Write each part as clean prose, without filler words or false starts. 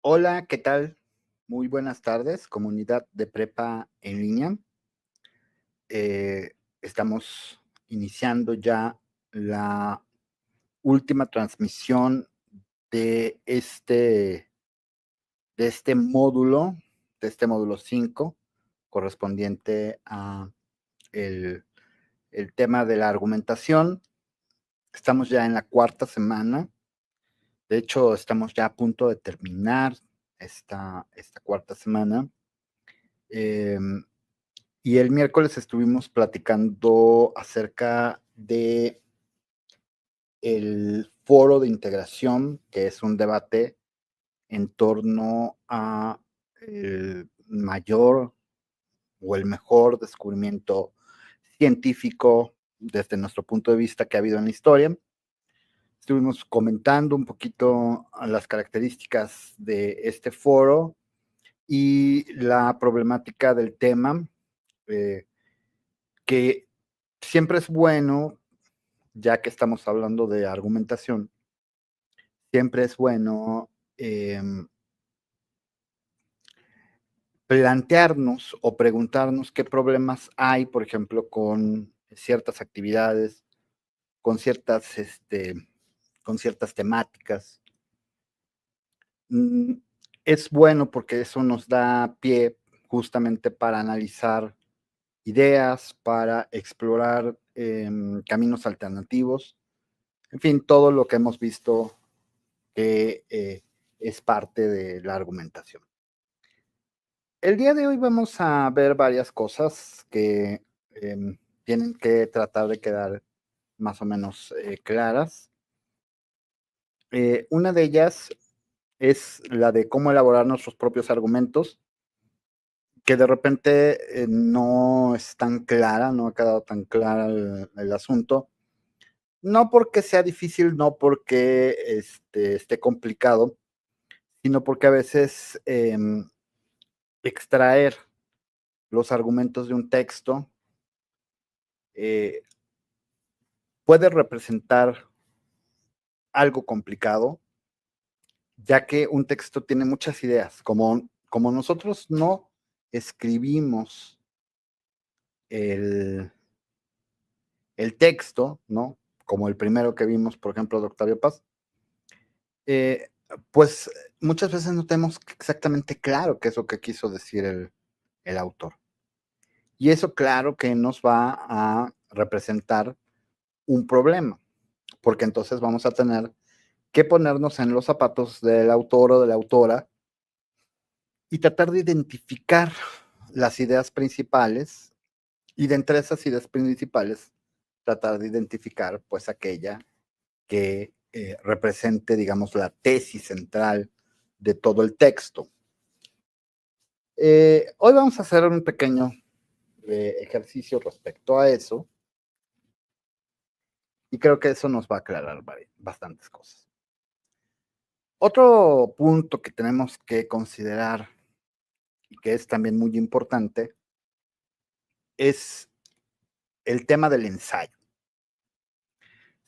Hola, ¿qué tal? Muy buenas tardes, comunidad de prepa en línea. Estamos iniciando ya la última transmisión de este módulo, de este módulo 5, correspondiente a el, el tema de la argumentación. Estamos ya en la cuarta semana. De hecho, estamos ya a punto de terminar esta cuarta semana. Em, Y el miércoles estuvimos platicando acerca de el foro de integración, que es un debate en torno a el mayor o el mejor descubrimiento científico desde nuestro punto de vista que ha habido en la historia. Estuvimos comentando un poquito las características de este foro y la problemática del tema, eh, que siempre es bueno, ya que estamos hablando de argumentación, siempre es bueno plantearnos o preguntarnos qué problemas hay, por ejemplo, con ciertas actividades, con con ciertas temáticas. Mm, es bueno porque eso nos da pie justamente para analizar ideas, para explorar caminos alternativos, en fin, todo lo que hemos visto que es parte de la argumentación. El día de hoy vamos a ver varias cosas que tienen que tratar de quedar más o menos claras. Una de ellas es la de cómo elaborar nuestros propios argumentos, que de repente no es tan clara, no ha quedado tan clara el asunto. No porque sea difícil, no porque esté complicado, sino porque a veces extraer los argumentos de un texto eh, puede representar algo complicado, ya que un texto tiene muchas ideas. Como nosotros no escribimos el, el texto, ¿no? Como el primero que vimos, por ejemplo, de Octavio Paz, eh, pues muchas veces no tenemos exactamente claro qué es lo que quiso decir el autor. Y eso claro que nos va a representar un problema, porque entonces vamos a tener que ponernos en los zapatos del autor o de la autora y tratar de identificar las ideas principales, y de entre esas ideas principales tratar de identificar pues aquella que represente, digamos, la tesis central de todo el texto. Hoy vamos a hacer un pequeño ejercicio respecto a eso, y creo que eso nos va a aclarar bastantes cosas. Otro punto que tenemos que considerar y que es también muy importante es el tema del ensayo.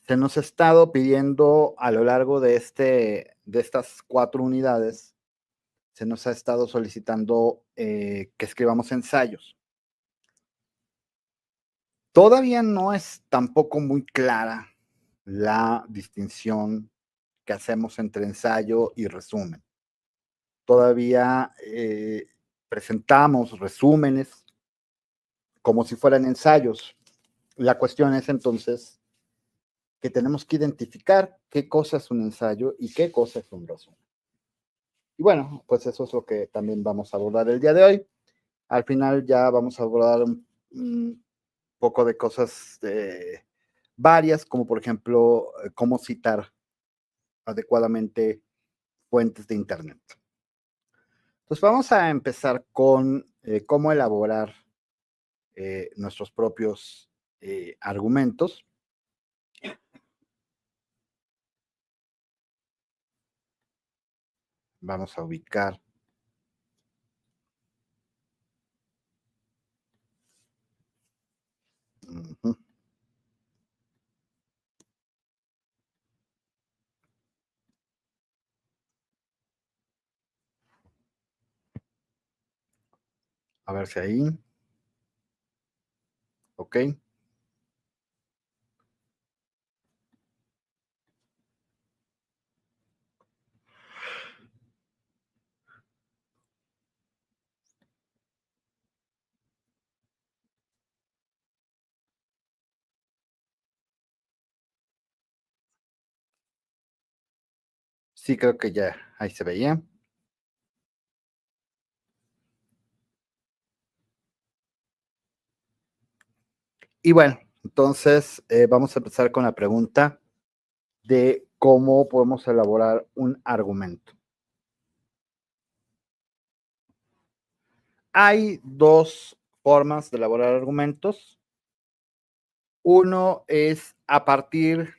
Se nos ha estado pidiendo a lo largo de estas 4 unidades, se nos ha estado solicitando que escribamos ensayos. Todavía no es tampoco muy clara la distinción que hacemos entre ensayo y resumen. Todavía presentamos resúmenes como si fueran ensayos. La cuestión es entonces que tenemos que identificar qué cosa es un ensayo y qué cosa es un resumen. Y bueno, pues eso es lo que también vamos a abordar el día de hoy. Al final ya vamos a abordar un poco de cosas varias, como por ejemplo, cómo citar adecuadamente fuentes de Internet. Pues vamos a empezar con cómo elaborar nuestros propios argumentos. Vamos a ubicar. Uh-huh. A ver si ahí. Ok. Sí, creo que ya ahí se veía. Y bueno, entonces vamos a empezar con la pregunta de cómo podemos elaborar un argumento. Hay dos formas de elaborar argumentos. Uno es a partir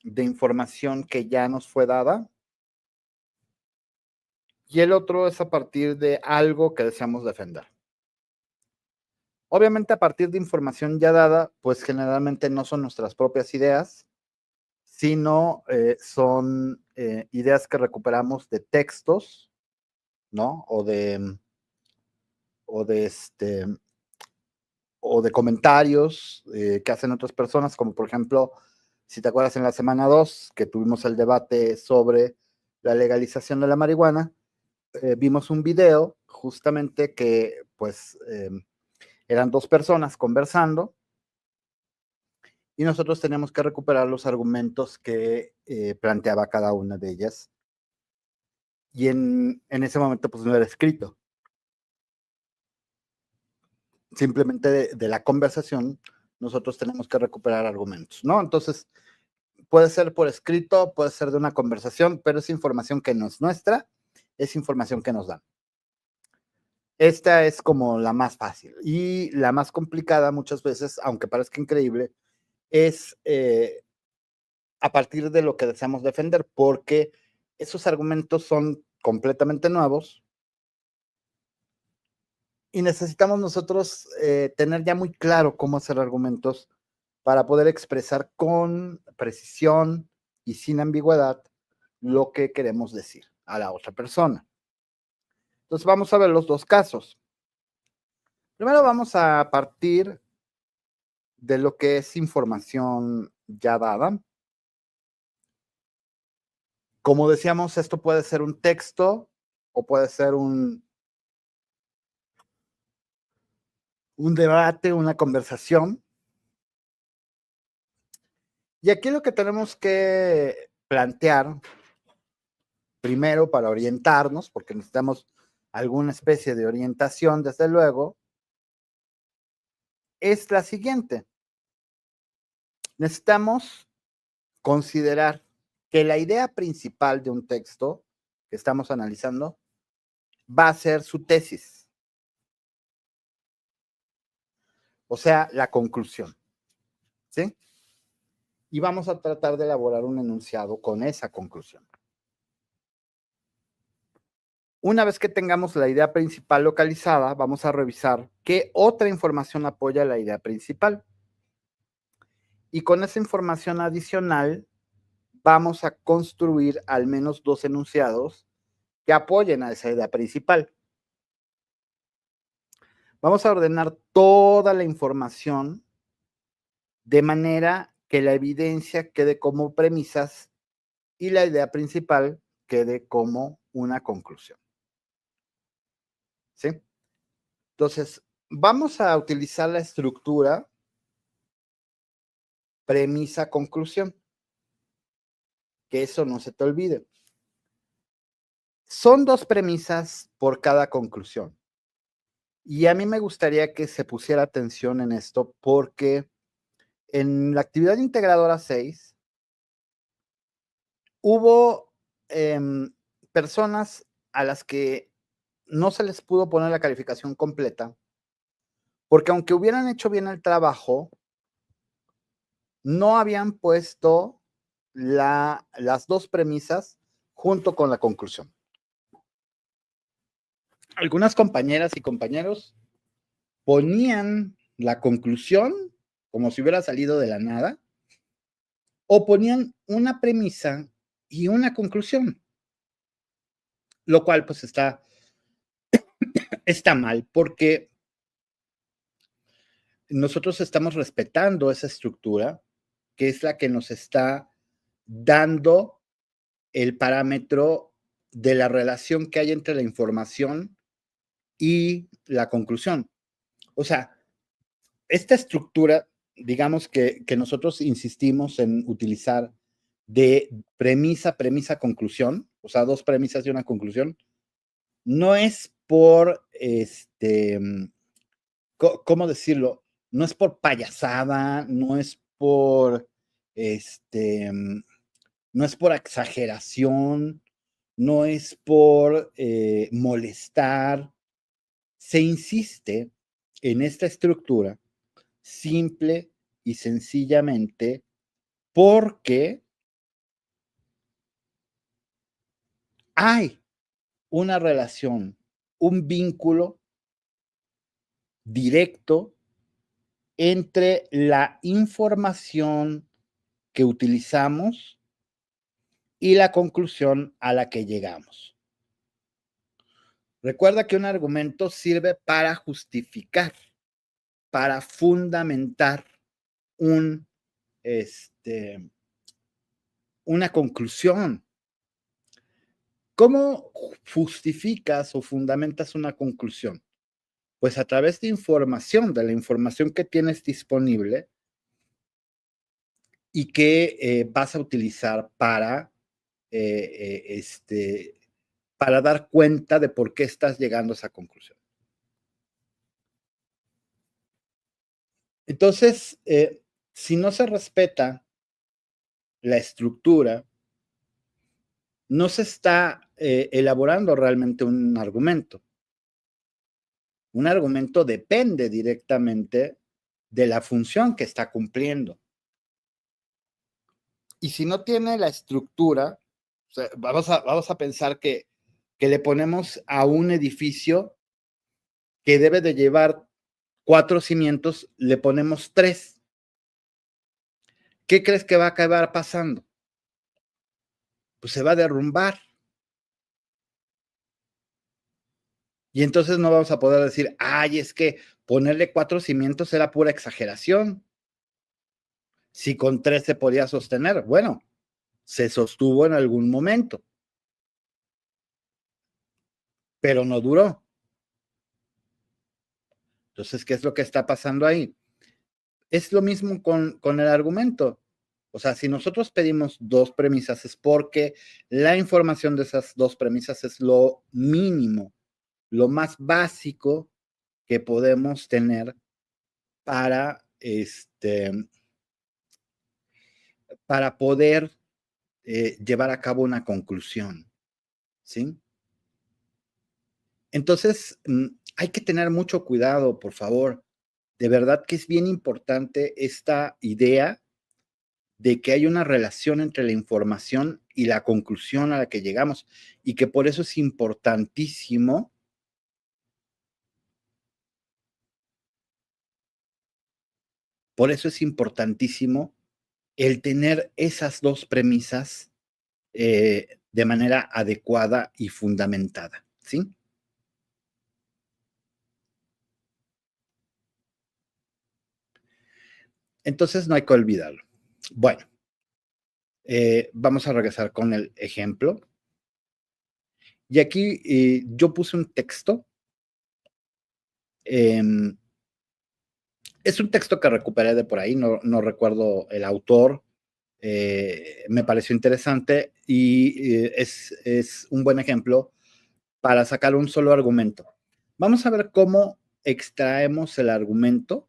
de información que ya nos fue dada y el otro es a partir de algo que deseamos defender. Obviamente a partir de información ya dada, pues generalmente no son nuestras propias ideas, sino son ideas que recuperamos de textos, ¿no? O de, este, o de comentarios que hacen otras personas, como por ejemplo, si te acuerdas en la semana 2 que tuvimos el debate sobre la legalización de la marihuana, vimos un video justamente que pues eran dos personas conversando y nosotros tenemos que recuperar los argumentos que planteaba cada una de ellas. Y en ese momento pues no era escrito. Simplemente de la conversación nosotros tenemos que recuperar argumentos, ¿no? Entonces, puede ser por escrito, puede ser de una conversación, pero es información que no es nuestra, es información que nos dan. Esta es como la más fácil y la más complicada muchas veces, aunque parezca increíble, es a partir de lo que deseamos defender, porque esos argumentos son completamente nuevos y necesitamos nosotros tener ya muy claro cómo hacer argumentos para poder expresar con precisión y sin ambigüedad lo que queremos decir a la otra persona. Entonces vamos a ver los dos casos. Primero vamos a partir de lo que es información ya dada. Como decíamos, esto puede ser un texto o puede ser un debate, una conversación. Y aquí lo que tenemos que plantear, primero para orientarnos, porque necesitamos alguna especie de orientación, desde luego, es la siguiente. Necesitamos considerar que la idea principal de un texto que estamos analizando va a ser su tesis, o sea, la conclusión, ¿sí? Y vamos a tratar de elaborar un enunciado con esa conclusión. Una vez que tengamos la idea principal localizada, vamos a revisar qué otra información apoya la idea principal. Y con esa información adicional, vamos a construir al menos dos enunciados que apoyen a esa idea principal. Vamos a ordenar toda la información de manera que la evidencia quede como premisas y la idea principal quede como una conclusión. ¿Sí? Entonces, vamos a utilizar la estructura premisa-conclusión. Que eso no se te olvide. Son dos premisas por cada conclusión. Y a mí me gustaría que se pusiera atención en esto porque en la actividad integradora 6 hubo personas a las que no se les pudo poner la calificación completa porque aunque hubieran hecho bien el trabajo, no habían puesto las dos premisas junto con la conclusión. Algunas compañeras y compañeros ponían la conclusión como si hubiera salido de la nada, o ponían una premisa y una conclusión, lo cual pues está está mal porque nosotros estamos respetando esa estructura, que es la que nos está dando el parámetro de la relación que hay entre la información y la conclusión. O sea, esta estructura, digamos que nosotros insistimos en utilizar de premisa, premisa, conclusión, o sea, dos premisas y una conclusión, no es por, ¿cómo decirlo? No es por payasada, no es por, no es por exageración, no es por molestar. Se insiste en esta estructura simple y sencillamente porque hay una relación, un vínculo directo entre la información que utilizamos y la conclusión a la que llegamos. Recuerda que un argumento sirve para justificar, para fundamentar un, una conclusión. ¿Cómo justificas o fundamentas una conclusión? Pues a través de información, de la información que tienes disponible y que vas a utilizar para dar cuenta de por qué estás llegando a esa conclusión. Entonces, si no se respeta la estructura, no se está elaborando realmente un argumento. Un argumento depende directamente de la función que está cumpliendo. Y si no tiene la estructura, o sea, vamos a pensar que le ponemos a un edificio que debe de llevar 4 cimientos, le ponemos 3. ¿Qué crees que va a acabar pasando? Pues se va a derrumbar. Y entonces no vamos a poder decir, ay, es que ponerle 4 cimientos era pura exageración. Si con 3 se podía sostener, bueno, se sostuvo en algún momento, pero no duró. Entonces, ¿qué es lo que está pasando ahí? Es lo mismo con el argumento. O sea, si nosotros pedimos dos premisas es porque la información de esas dos premisas es lo mínimo, lo más básico que podemos tener para, para poder llevar a cabo una conclusión, ¿sí? Entonces, hay que tener mucho cuidado, por favor. De verdad que es bien importante esta idea de que hay una relación entre la información y la conclusión a la que llegamos y que por eso es importantísimo, por eso es importantísimo el tener esas dos premisas de manera adecuada y fundamentada, ¿sí? Entonces no hay que olvidarlo. Bueno, vamos a regresar con el ejemplo. Y aquí yo puse un texto. Eh, es un texto que recuperé de por ahí, no recuerdo el autor. Me pareció interesante y es un buen ejemplo para sacar un solo argumento. Vamos a ver cómo extraemos el argumento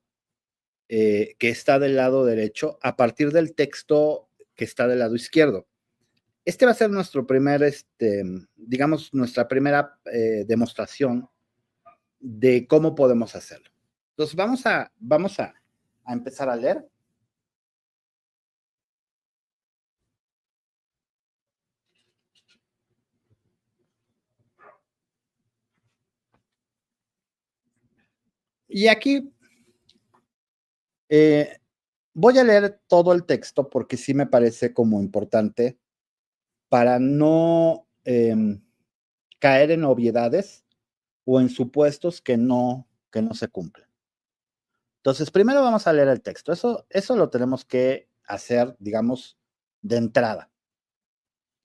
que está del lado derecho a partir del texto que está del lado izquierdo. Este va a ser nuestro primer, digamos, nuestra primera demostración de cómo podemos hacerlo. Entonces, a empezar a leer. Y aquí eh, voy a leer todo el texto porque sí me parece como importante para no caer en obviedades o en supuestos que no se cumplen. Entonces, primero vamos a leer el texto. Eso lo tenemos que hacer, digamos, de entrada.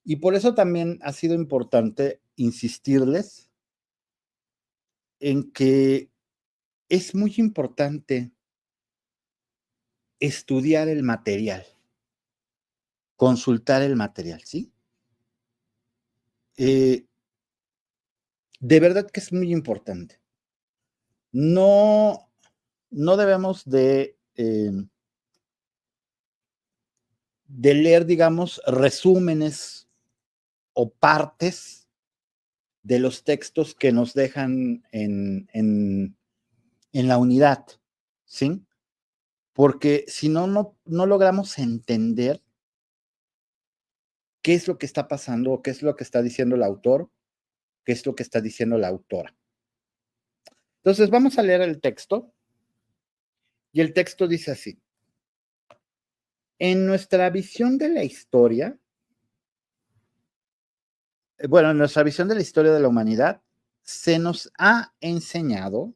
Y por eso también ha sido importante insistirles en que es muy importante estudiar el material, consultar el material, ¿sí? De verdad que es muy importante. No, no debemos de leer, digamos, resúmenes o partes de los textos que nos dejan en la unidad, ¿sí? Porque si no, no logramos entender qué es lo que está pasando, o qué es lo que está diciendo el autor, qué es lo que está diciendo la autora. Entonces, vamos a leer el texto, y el texto dice así: en nuestra visión de la historia, bueno, en nuestra visión de la historia de la humanidad, se nos ha enseñado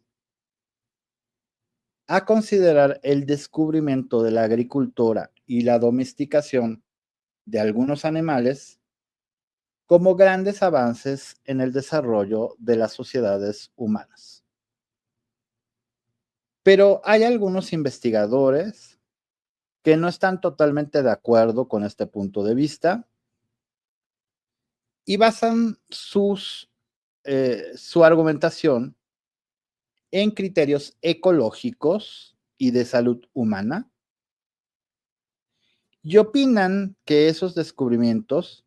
a considerar el descubrimiento de la agricultura y la domesticación de algunos animales como grandes avances en el desarrollo de las sociedades humanas. Pero hay algunos investigadores que no están totalmente de acuerdo con este punto de vista y basan su argumentación en criterios ecológicos y de salud humana, y opinan que esos descubrimientos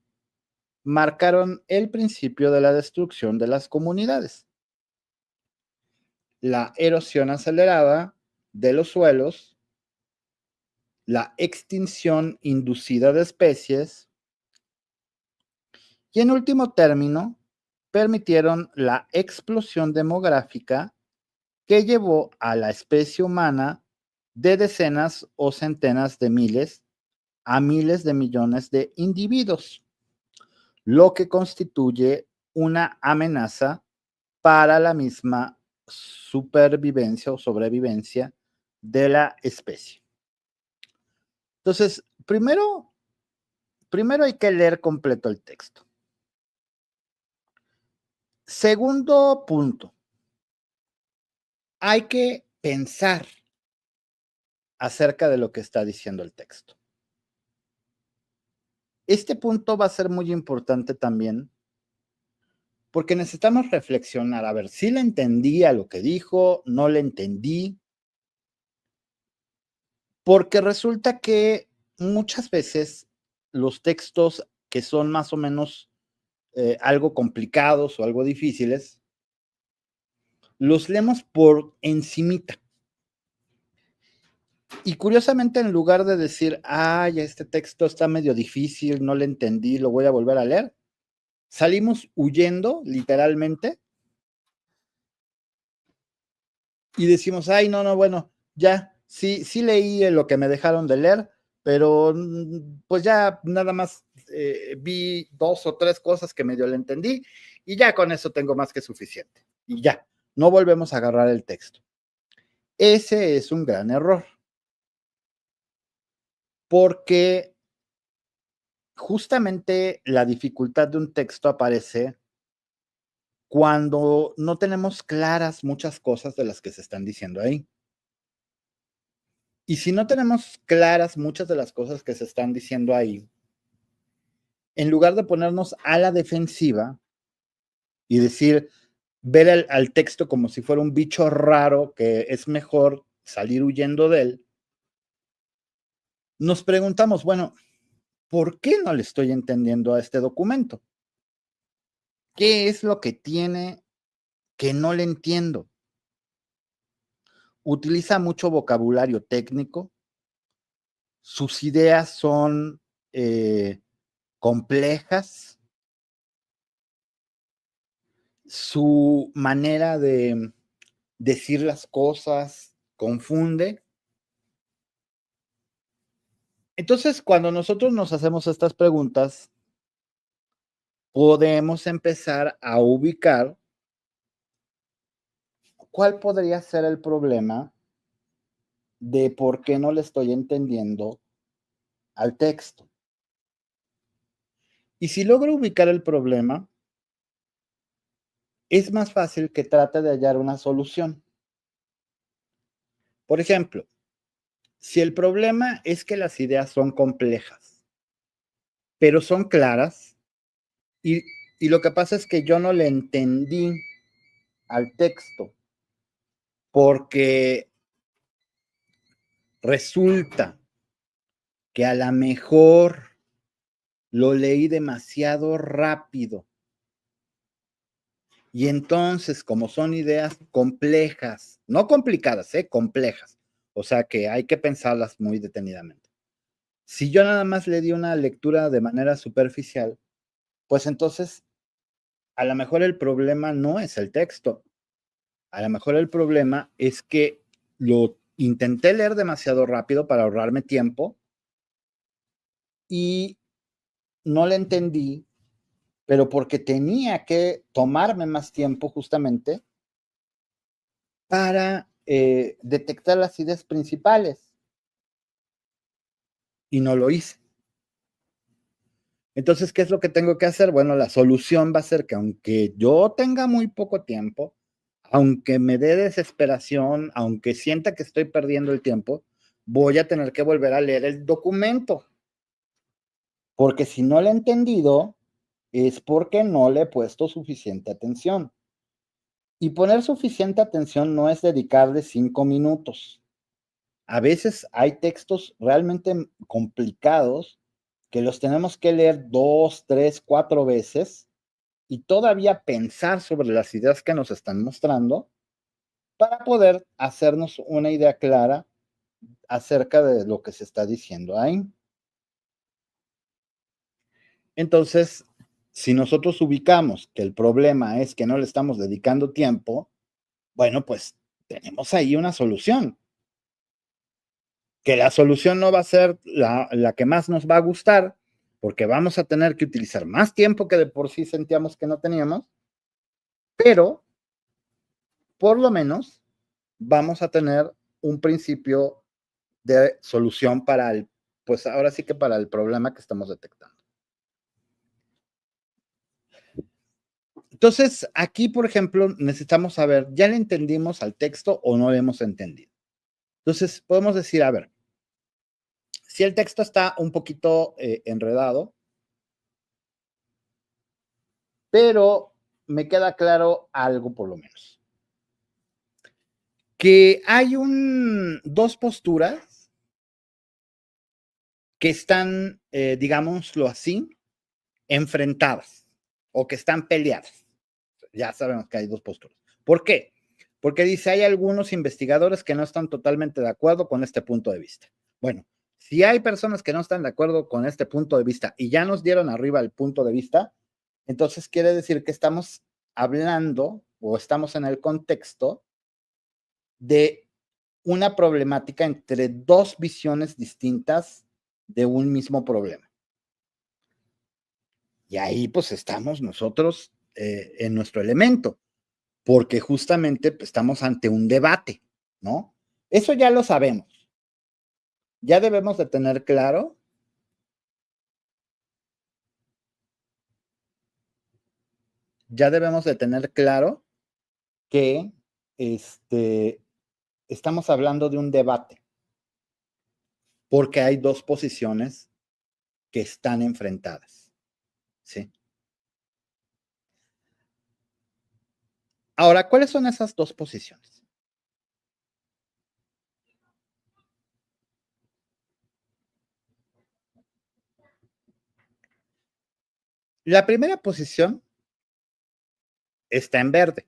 marcaron el principio de la destrucción de las comunidades, la erosión acelerada de los suelos, la extinción inducida de especies y, en último término, permitieron la explosión demográfica que llevó a la especie humana de decenas o centenas de miles a miles de millones de individuos, lo que constituye una amenaza para la misma supervivencia o sobrevivencia de la especie. Entonces, primero hay que leer completo el texto. Segundo punto, hay que pensar acerca de lo que está diciendo el texto. Este punto va a ser muy importante también porque necesitamos reflexionar, a ver, si le entendí a lo que dijo, no le entendí, porque resulta que muchas veces los textos que son más o menos algo complicados o algo difíciles, los leemos por encimita. Y curiosamente, en lugar de decir, ay, este texto está medio difícil, no le entendí, lo voy a volver a leer, salimos huyendo, literalmente, y decimos, ay, no, bueno, ya, sí leí lo que me dejaron de leer, pero pues ya nada más vi 2 o 3 cosas que medio le entendí, y ya con eso tengo más que suficiente. Y ya, no volvemos a agarrar el texto. Ese es un gran error, porque justamente la dificultad de un texto aparece cuando no tenemos claras muchas cosas de las que se están diciendo ahí. Y si no tenemos claras muchas de las cosas que se están diciendo ahí, en lugar de ponernos a la defensiva y decir, ver al texto como si fuera un bicho raro que es mejor salir huyendo de él, nos preguntamos, bueno, ¿por qué no le estoy entendiendo a este documento? ¿Qué es lo que tiene que no le entiendo? Utiliza mucho vocabulario técnico, sus ideas son complejas, su manera de decir las cosas confunde. Entonces, cuando nosotros nos hacemos estas preguntas, podemos empezar a ubicar ¿cuál podría ser el problema de por qué no le estoy entendiendo al texto? Y si logro ubicar el problema, es más fácil que trate de hallar una solución. Por ejemplo, si el problema es que las ideas son complejas, pero son claras, y, y lo que pasa es que yo no le entendí al texto, porque resulta que a lo mejor lo leí demasiado rápido. Y entonces, como son ideas complejas, no complicadas, complejas, o sea que hay que pensarlas muy detenidamente. Si yo nada más le di una lectura de manera superficial, pues entonces a lo mejor el problema no es el texto, a lo mejor el problema es que lo intenté leer demasiado rápido para ahorrarme tiempo y no le entendí, pero porque tenía que tomarme más tiempo justamente para detectar las ideas principales y no lo hice. Entonces, ¿qué es lo que tengo que hacer? Bueno, la solución va a ser que aunque yo tenga muy poco tiempo, aunque me dé desesperación, aunque sienta que estoy perdiendo el tiempo, voy a tener que volver a leer el documento, porque si no lo he entendido, es porque no le he puesto suficiente atención. Y poner suficiente atención no es dedicarle 5 minutos. A veces hay textos realmente complicados que los tenemos que leer 2, 3, 4 veces y todavía pensar sobre las ideas que nos están mostrando para poder hacernos una idea clara acerca de lo que se está diciendo ahí. Entonces, si nosotros ubicamos que el problema es que no le estamos dedicando tiempo, bueno, pues tenemos ahí una solución. Que la solución no va a ser la que más nos va a gustar, porque vamos a tener que utilizar más tiempo que de por sí sentíamos que no teníamos, pero por lo menos vamos a tener un principio de solución para el, pues ahora sí que para el problema que estamos detectando. Entonces, aquí, por ejemplo, necesitamos saber, ¿ya le entendimos al texto o no le hemos entendido? Entonces, podemos decir, a ver, si el texto está un poquito enredado, pero me queda claro algo por lo menos. Que hay dos posturas que están, digámoslo así, enfrentadas o que están peleadas. Ya sabemos que hay dos posturas. ¿Por qué? Porque dice, hay algunos investigadores que no están totalmente de acuerdo con este punto de vista. Bueno, si hay personas que no están de acuerdo con este punto de vista y ya nos dieron arriba el punto de vista, entonces quiere decir que estamos hablando o estamos en el contexto de una problemática entre dos visiones distintas de un mismo problema. Y ahí pues estamos nosotros en nuestro elemento, porque justamente pues, estamos ante un debate, ¿no? Eso ya lo sabemos. Ya debemos de tener claro, ya debemos de tener claro que este, estamos hablando de un debate, porque hay dos posiciones que están enfrentadas, ¿sí? Ahora, ¿cuáles son esas dos posiciones? La primera posición está en verde.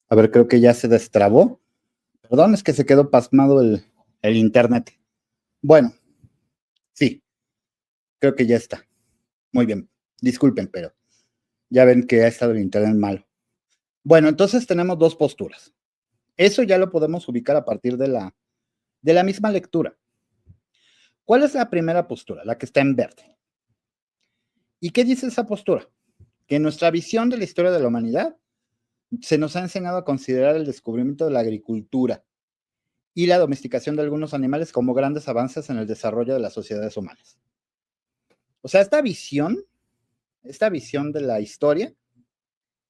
A ver, creo que ya se destrabó. Perdón, es que se quedó pasmado el internet. Bueno, sí, creo que ya está. Muy bien. Disculpen, pero ya ven que ha estado el internet malo. Bueno, entonces tenemos dos posturas. Eso ya lo podemos ubicar a partir de la misma lectura. ¿Cuál es la primera postura? La que está en verde. ¿Y qué dice esa postura? Que en nuestra visión de la historia de la humanidad se nos ha enseñado a considerar el descubrimiento de la agricultura y la domesticación de algunos animales como grandes avances en el desarrollo de las sociedades humanas. O sea, esta visión de la historia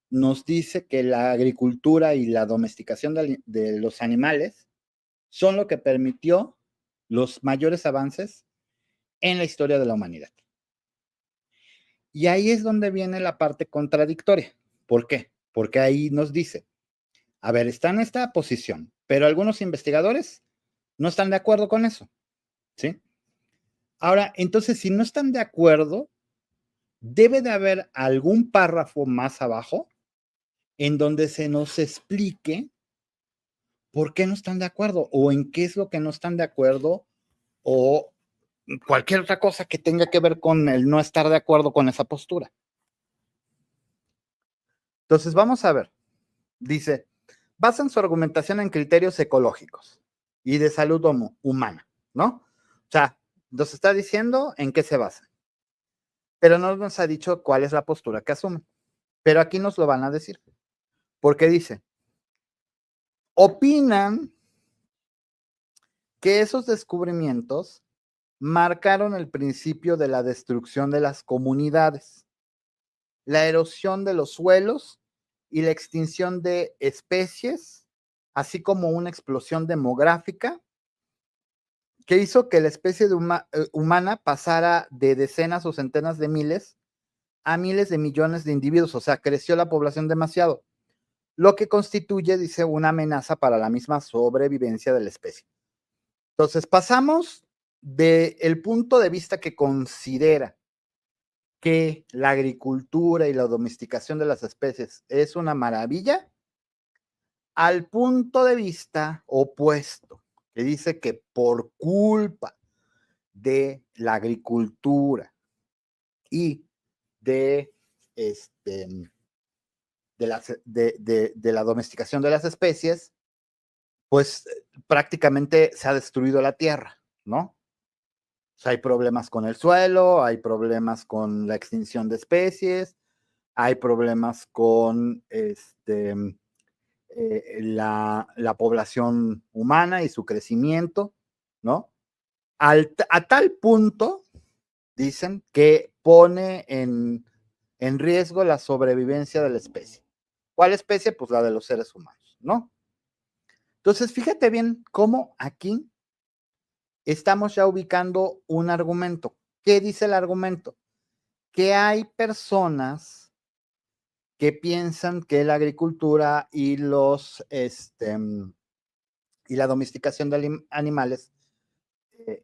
nos dice que la agricultura y la domesticación de los animales son lo que permitió los mayores avances en la historia de la humanidad. Y ahí es donde viene la parte contradictoria. ¿Por qué? Porque ahí nos dice, a ver, está en esta posición, pero algunos investigadores no están de acuerdo con eso, ¿sí? Ahora, entonces, si no están de acuerdo, debe de haber algún párrafo más abajo en donde se nos explique por qué no están de acuerdo o en qué es lo que no están de acuerdo o cualquier otra cosa que tenga que ver con el no estar de acuerdo con esa postura. Entonces, vamos a ver. Dice, basan su argumentación en criterios ecológicos y de salud humana, ¿no? O sea, nos está diciendo en qué se basa, pero no nos ha dicho cuál es la postura que asumen. Pero aquí nos lo van a decir, porque dice, opinan que esos descubrimientos marcaron el principio de la destrucción de las comunidades, la erosión de los suelos y la extinción de especies, así como una explosión demográfica que hizo que la especie humana pasara de decenas o centenas de miles a miles de millones de individuos, o sea, creció la población demasiado, lo que constituye, dice, una amenaza para la misma sobrevivencia de la especie. Entonces, pasamos del punto de vista que considera que la agricultura y la domesticación de las especies es una maravilla, al punto de vista opuesto, que dice que por culpa de la agricultura y de, este, de la domesticación de las especies, pues prácticamente se ha destruido la tierra, ¿no? O sea, hay problemas con el suelo, hay problemas con la extinción de especies, hay problemas con la población humana y su crecimiento, ¿no? A tal punto, dicen, que pone en riesgo la sobrevivencia de la especie. ¿Cuál especie? Pues la de los seres humanos, ¿no? Entonces, fíjate bien cómo aquí estamos ya ubicando un argumento. ¿Qué dice el argumento? Que hay personas que piensan que la agricultura y y la domesticación de animales eh,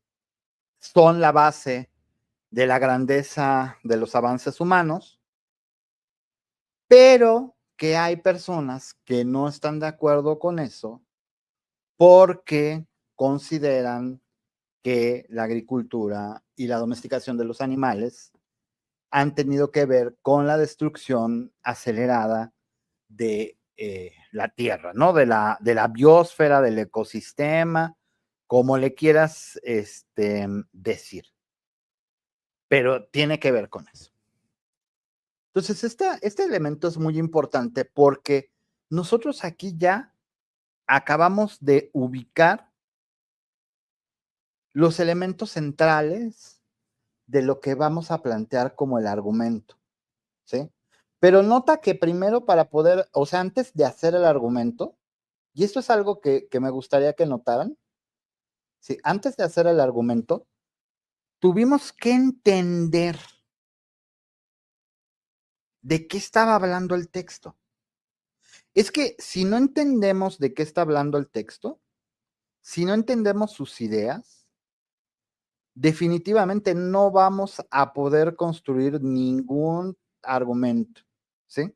son la base de la grandeza de los avances humanos, pero que hay personas que no están de acuerdo con eso porque consideran que la agricultura y la domesticación de los animales han tenido que ver con la destrucción acelerada de la Tierra, ¿no? De la biosfera, del ecosistema, como le quieras decir. Pero tiene que ver con eso. Entonces, este elemento es muy importante porque nosotros aquí ya acabamos de ubicar los elementos centrales de lo que vamos a plantear como el argumento, ¿sí? Pero nota que primero para poder, o sea, antes de hacer el argumento, y esto es algo que me gustaría que notaran, ¿sí? Antes de hacer el argumento, tuvimos que entender de qué estaba hablando el texto. Es que si no entendemos de qué está hablando el texto, si no entendemos sus ideas, definitivamente no vamos a poder construir ningún argumento, ¿sí?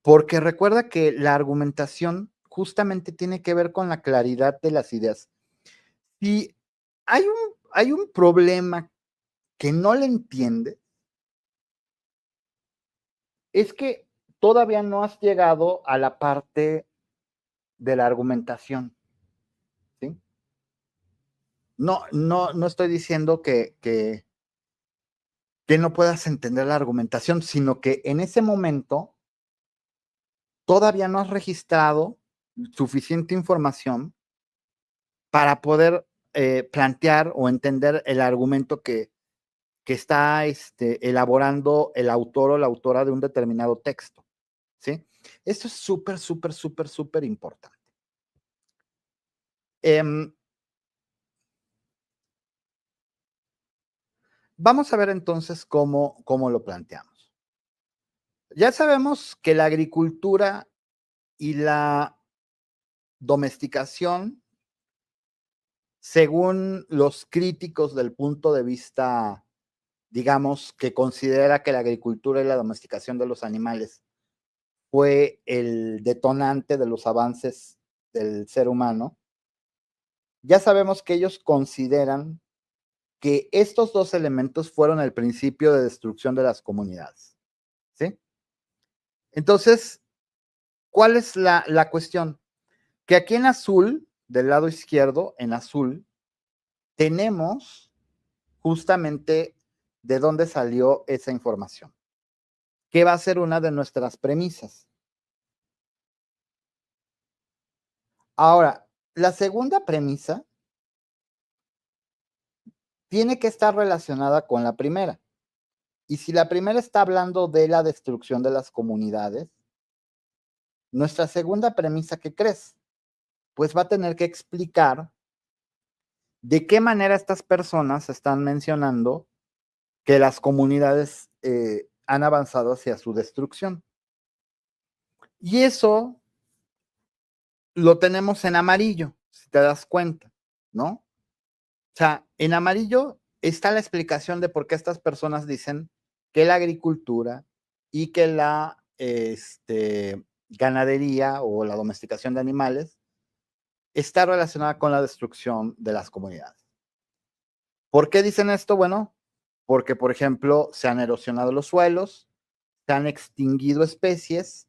Porque recuerda que la argumentación justamente tiene que ver con la claridad de las ideas. Si hay un problema que no le entiende, es que todavía no has llegado a la parte de la argumentación, ¿sí? No estoy diciendo que no puedas entender la argumentación, sino que en ese momento todavía no has registrado suficiente información para poder plantear o entender el argumento que está elaborando el autor o la autora de un determinado texto, ¿sí? Esto es súper, súper, súper, súper importante. Vamos a ver entonces cómo lo planteamos. Ya sabemos que la agricultura y la domesticación, según los críticos del punto de vista, digamos, que considera que la agricultura y la domesticación de los animales fue el detonante de los avances del ser humano, ya sabemos que ellos consideran que estos dos elementos fueron el principio de destrucción de las comunidades, ¿sí? Entonces, ¿cuál es la cuestión? Que aquí en azul, del lado izquierdo, en azul, tenemos justamente de dónde salió esa información, que va a ser una de nuestras premisas. Ahora, la segunda premisa tiene que estar relacionada con la primera. Y si la primera está hablando de la destrucción de las comunidades, nuestra segunda premisa, ¿qué crees? Pues va a tener que explicar de qué manera estas personas están mencionando que las comunidades han avanzado hacia su destrucción. Y eso lo tenemos en amarillo, si te das cuenta, ¿no? O sea, en amarillo está la explicación de por qué estas personas dicen que la agricultura y que la ganadería o la domesticación de animales está relacionada con la destrucción de las comunidades. ¿Por qué dicen esto? Bueno, porque, por ejemplo, se han erosionado los suelos, se han extinguido especies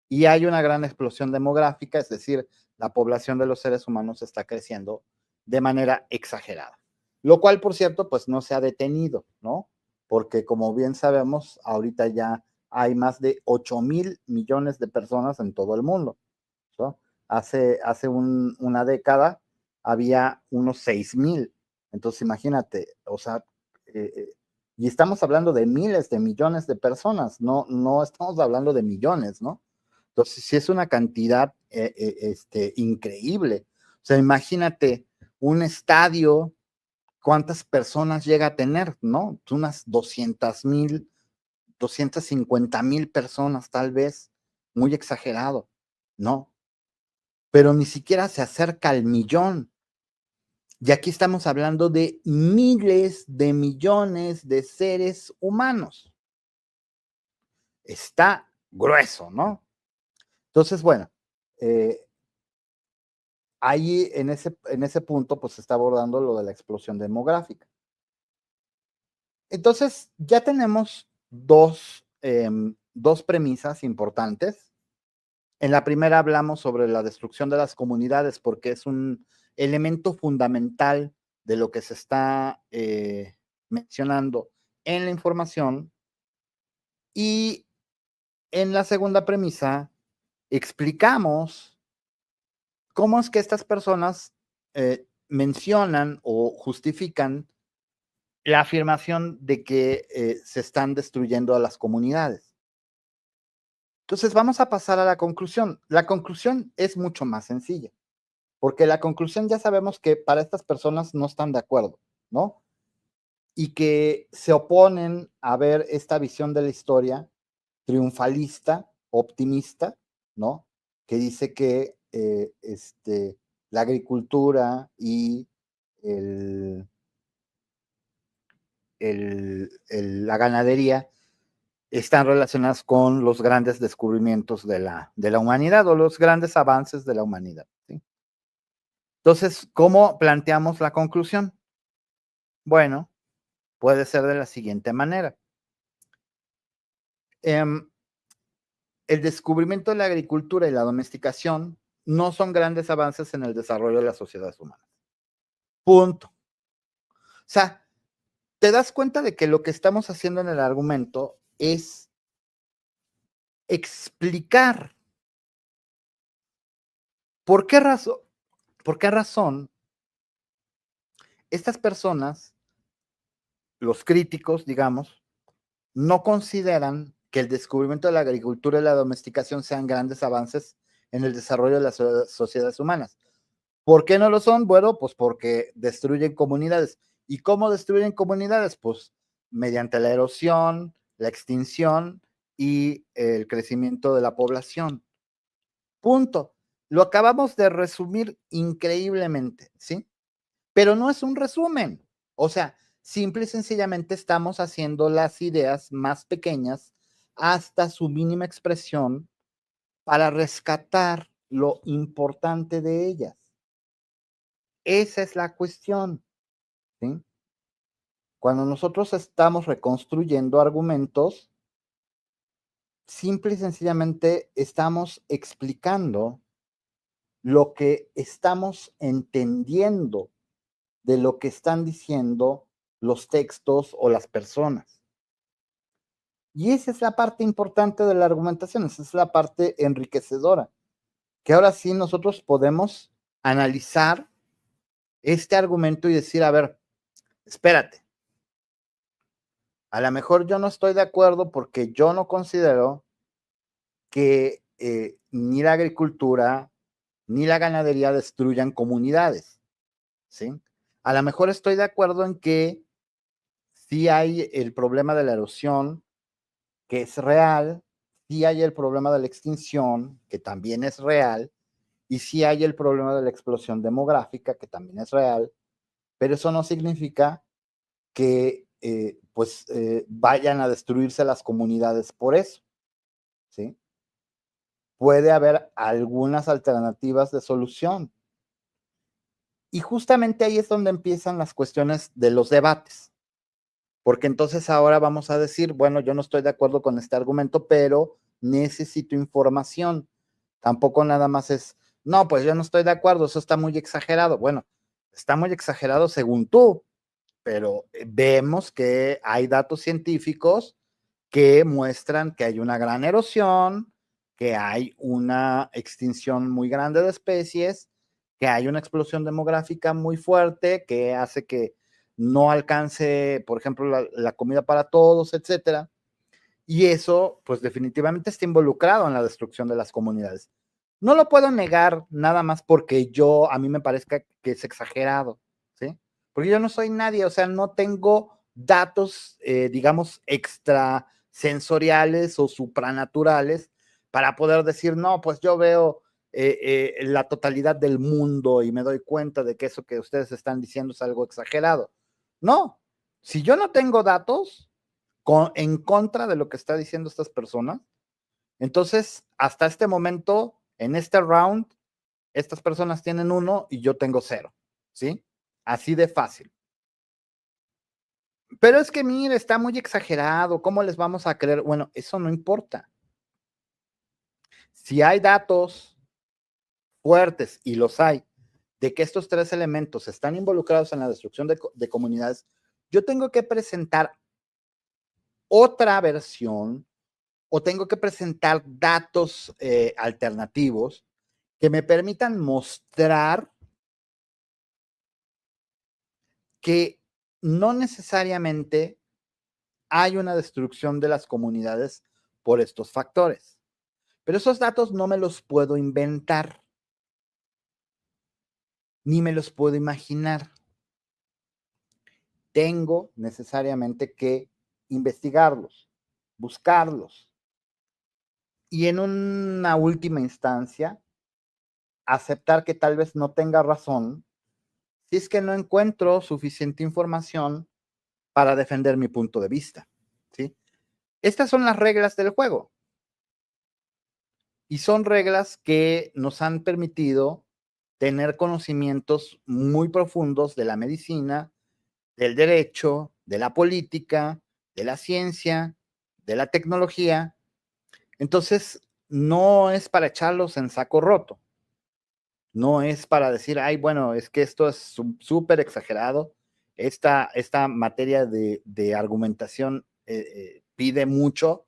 y hay una gran explosión demográfica, es decir, la población de los seres humanos está creciendo de manera exagerada. Lo cual, por cierto, pues no se ha detenido, ¿no? Porque como bien sabemos, ahorita ya hay más de 8,000 millones de personas en todo el mundo, ¿no? Hace una década había unos 6,000. Entonces, imagínate, o sea, y estamos hablando de miles de millones de personas, no estamos hablando de millones, ¿no? Entonces, sí es una cantidad increíble. O sea, imagínate un estadio, cuántas personas llega a tener, ¿no? Unas 200,000, 250,000 personas, tal vez, muy exagerado, ¿no? Pero ni siquiera se acerca al millón. Y aquí estamos hablando de miles de millones de seres humanos. Está grueso, ¿no? Entonces, bueno, ahí en ese punto, pues se está abordando lo de la explosión demográfica. Entonces, ya tenemos dos premisas importantes. En la primera hablamos sobre la destrucción de las comunidades porque es un elemento fundamental de lo que se está mencionando en la información. Y en la segunda premisa explicamos cómo es que estas personas mencionan o justifican la afirmación de que se están destruyendo a las comunidades. Entonces vamos a pasar a la conclusión. La conclusión es mucho más sencilla, porque la conclusión ya sabemos que para estas personas no están de acuerdo, ¿no? Y que se oponen a ver esta visión de la historia triunfalista, optimista, ¿no? Que dice que la agricultura y el, la ganadería están relacionadas con los grandes descubrimientos de la humanidad o los grandes avances de la humanidad. ¿Sí? Entonces, ¿cómo planteamos la conclusión? Bueno, puede ser de la siguiente manera. El descubrimiento de la agricultura y la domesticación no son grandes avances en el desarrollo de las sociedades humanas. Punto. O sea, te das cuenta de que lo que estamos haciendo en el argumento es explicar por qué razón estas personas, los críticos, digamos, no consideran que el descubrimiento de la agricultura y la domesticación sean grandes avances en el desarrollo de las sociedades humanas. ¿Por qué no lo son? Bueno, pues porque destruyen comunidades. ¿Y cómo destruyen comunidades? Pues mediante la erosión, la extinción y el crecimiento de la población. Punto. Lo acabamos de resumir increíblemente, ¿sí? Pero no es un resumen. O sea, simple y sencillamente estamos haciendo las ideas más pequeñas hasta su mínima expresión para rescatar lo importante de ellas. Esa es la cuestión, ¿sí? Cuando nosotros estamos reconstruyendo argumentos, simple y sencillamente estamos explicando lo que estamos entendiendo de lo que están diciendo los textos o las personas. Y esa es la parte importante de la argumentación, esa es la parte enriquecedora, que ahora sí nosotros podemos analizar este argumento y decir, a ver, espérate, a lo mejor yo no estoy de acuerdo porque yo no considero que ni la agricultura ni la ganadería destruyan comunidades, ¿sí? A lo mejor estoy de acuerdo en que sí hay el problema de la erosión, que es real, sí hay el problema de la extinción, que también es real, y sí hay el problema de la explosión demográfica, que también es real, pero eso no significa que vayan a destruirse las comunidades por eso, ¿sí? Puede haber algunas alternativas de solución. Y justamente ahí es donde empiezan las cuestiones de los debates, porque entonces ahora vamos a decir, bueno, yo no estoy de acuerdo con este argumento, pero necesito información. Tampoco nada más es, no, pues yo no estoy de acuerdo, eso está muy exagerado. Bueno, está muy exagerado según tú, pero vemos que hay datos científicos que muestran que hay una gran erosión, que hay una extinción muy grande de especies, que hay una explosión demográfica muy fuerte que hace que no alcance, por ejemplo, la comida para todos, etcétera. Y eso, pues definitivamente está involucrado en la destrucción de las comunidades. No lo puedo negar nada más porque a mí me parezca que es exagerado, ¿sí? Porque yo no soy nadie, o sea, no tengo datos, digamos, extrasensoriales o supranaturales para poder decir, no, pues yo veo la totalidad del mundo y me doy cuenta de que eso que ustedes están diciendo es algo exagerado. No, si yo no tengo datos en contra de lo que está diciendo estas personas, Entonces, hasta este momento, en este round, estas personas tienen 1 y yo tengo 0, ¿sí? Así de fácil. Pero es que mire, está muy exagerado, ¿cómo les vamos a creer? Bueno, eso no importa. Si hay datos fuertes, y los hay, de que estos 3 elementos están involucrados en la destrucción de comunidades, yo tengo que presentar otra versión o tengo que presentar datos alternativos que me permitan mostrar que no necesariamente hay una destrucción de las comunidades por estos factores. Pero esos datos no me los puedo inventar, ni me los puedo imaginar. Tengo necesariamente que investigarlos, buscarlos y en una última instancia aceptar que tal vez no tenga razón si es que no encuentro suficiente información para defender mi punto de vista, ¿sí? Estas son las reglas del juego y son reglas que nos han permitido tener conocimientos muy profundos de la medicina, del derecho, de la política, de la ciencia, de la tecnología. Entonces, no es para echarlos en saco roto. No es para decir, ay, bueno, es que esto es súper exagerado. Esta materia de argumentación pide mucho,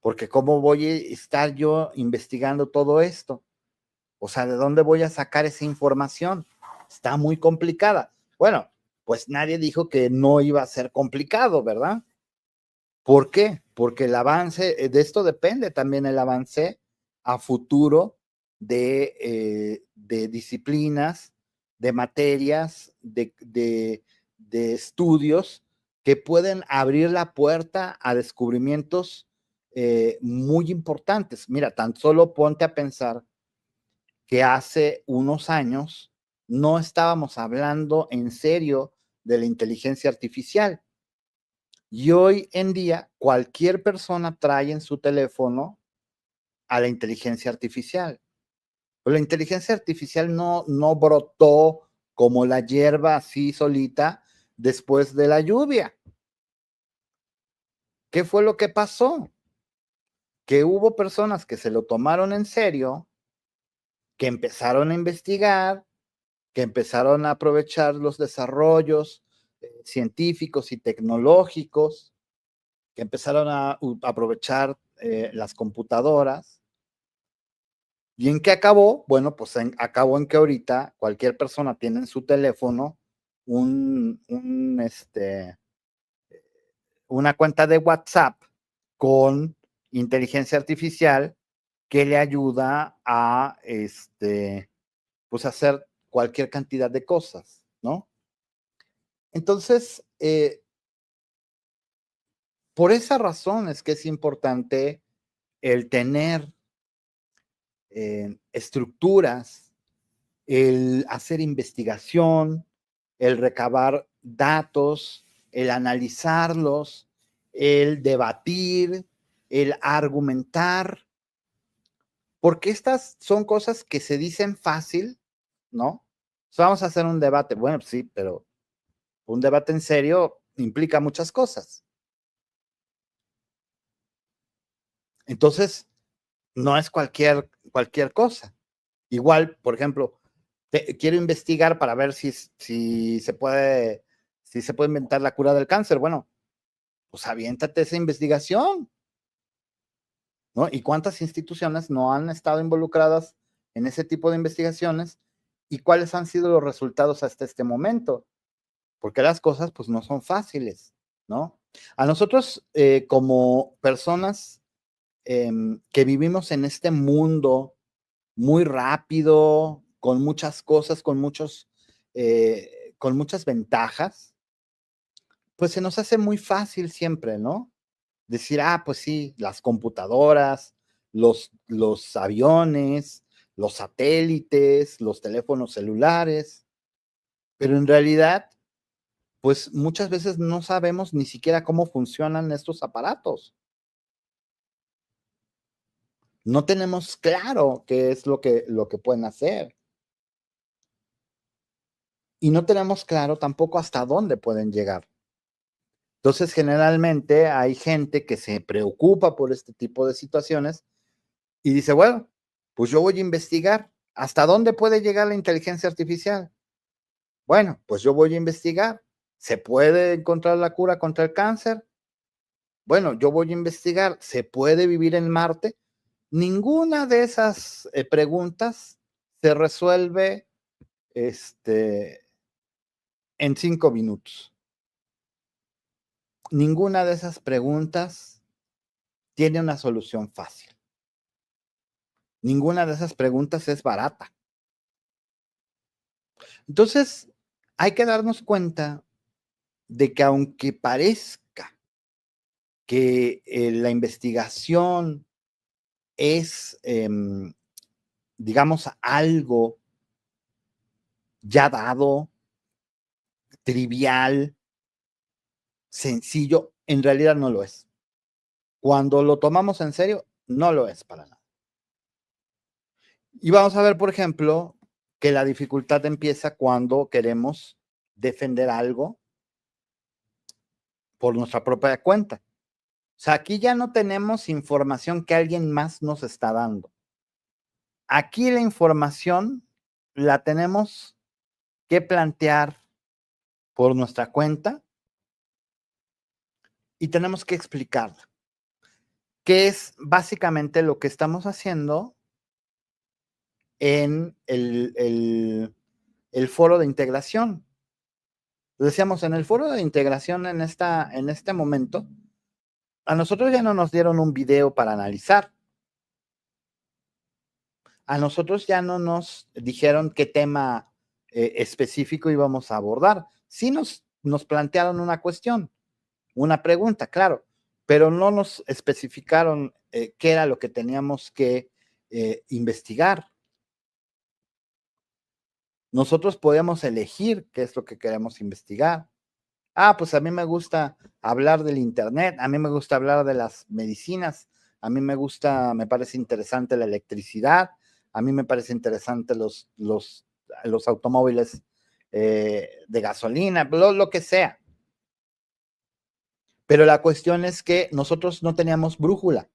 porque ¿cómo voy a estar yo investigando todo esto? O sea, ¿de dónde voy a sacar esa información? Está muy complicada. Bueno, pues nadie dijo que no iba a ser complicado, ¿verdad? ¿Por qué? Porque el avance, de esto depende también el avance a futuro de disciplinas, de materias, de estudios que pueden abrir la puerta a descubrimientos muy importantes. Mira, tan solo ponte a pensar que hace unos años no estábamos hablando en serio de la inteligencia artificial. Y hoy en día cualquier persona trae en su teléfono a la inteligencia artificial. Pero la inteligencia artificial no brotó como la hierba así solita después de la lluvia. ¿Qué fue lo que pasó? Que hubo personas que se lo tomaron en serio, que empezaron a investigar, que empezaron a aprovechar los desarrollos científicos y tecnológicos, que empezaron a aprovechar las computadoras. ¿Y en qué acabó? Bueno, pues acabó en que ahorita cualquier persona tiene en su teléfono una cuenta de WhatsApp con inteligencia artificial que le ayuda a pues hacer cualquier cantidad de cosas, ¿no? Entonces, por esa razón es que es importante el tener estructuras, el hacer investigación, el recabar datos, el analizarlos, el debatir, el argumentar, porque estas son cosas que se dicen fácil, ¿no? So, vamos a hacer un debate. Bueno, sí, pero un debate en serio implica muchas cosas. Entonces, no es cualquier cosa. Igual, por ejemplo, quiero investigar para ver si se puede inventar la cura del cáncer. Bueno, pues aviéntate esa investigación, ¿no? ¿Y cuántas instituciones no han estado involucradas en ese tipo de investigaciones? ¿Y cuáles han sido los resultados hasta este momento? Porque las cosas, pues, no son fáciles, ¿no? A nosotros, como personas que vivimos en este mundo muy rápido, con muchas cosas, con muchas ventajas, pues se nos hace muy fácil siempre, ¿no? Decir, pues sí, las computadoras, los aviones, los satélites, los teléfonos celulares, pero en realidad, pues muchas veces no sabemos ni siquiera cómo funcionan estos aparatos. No tenemos claro qué es lo que pueden hacer. Y no tenemos claro tampoco hasta dónde pueden llegar. Entonces, generalmente hay gente que se preocupa por este tipo de situaciones y dice, bueno, pues yo voy a investigar. ¿Hasta dónde puede llegar la inteligencia artificial? Bueno, pues yo voy a investigar. ¿Se puede encontrar la cura contra el cáncer? Bueno, yo voy a investigar. ¿Se puede vivir en Marte? Ninguna de esas preguntas se resuelve este, en 5 minutos. Ninguna de esas preguntas tiene una solución fácil. Ninguna de esas preguntas es barata. Entonces, hay que darnos cuenta de que aunque parezca que la investigación es, digamos, algo ya dado, trivial, sencillo, en realidad no lo es. Cuando lo tomamos en serio, no lo es para nada. Y vamos a ver, por ejemplo, que la dificultad empieza cuando queremos defender algo por nuestra propia cuenta. O sea, aquí ya no tenemos información que alguien más nos está dando. Aquí la información la tenemos que plantear por nuestra cuenta y tenemos que explicarla, que es básicamente lo que estamos haciendo en el foro de integración. Decíamos, en el foro de integración en este momento, a nosotros ya no nos dieron un video para analizar. A nosotros ya no nos dijeron qué tema específico íbamos a abordar. Sí nos plantearon una cuestión, una pregunta, claro, pero no nos especificaron qué era lo que teníamos que investigar. Nosotros podíamos elegir qué es lo que queremos investigar. Ah, pues a mí me gusta hablar del internet, a mí me gusta hablar de las medicinas, a mí me parece interesante la electricidad, a mí me parece interesante los automóviles de gasolina, lo que sea. Pero la cuestión es que nosotros no teníamos brújula.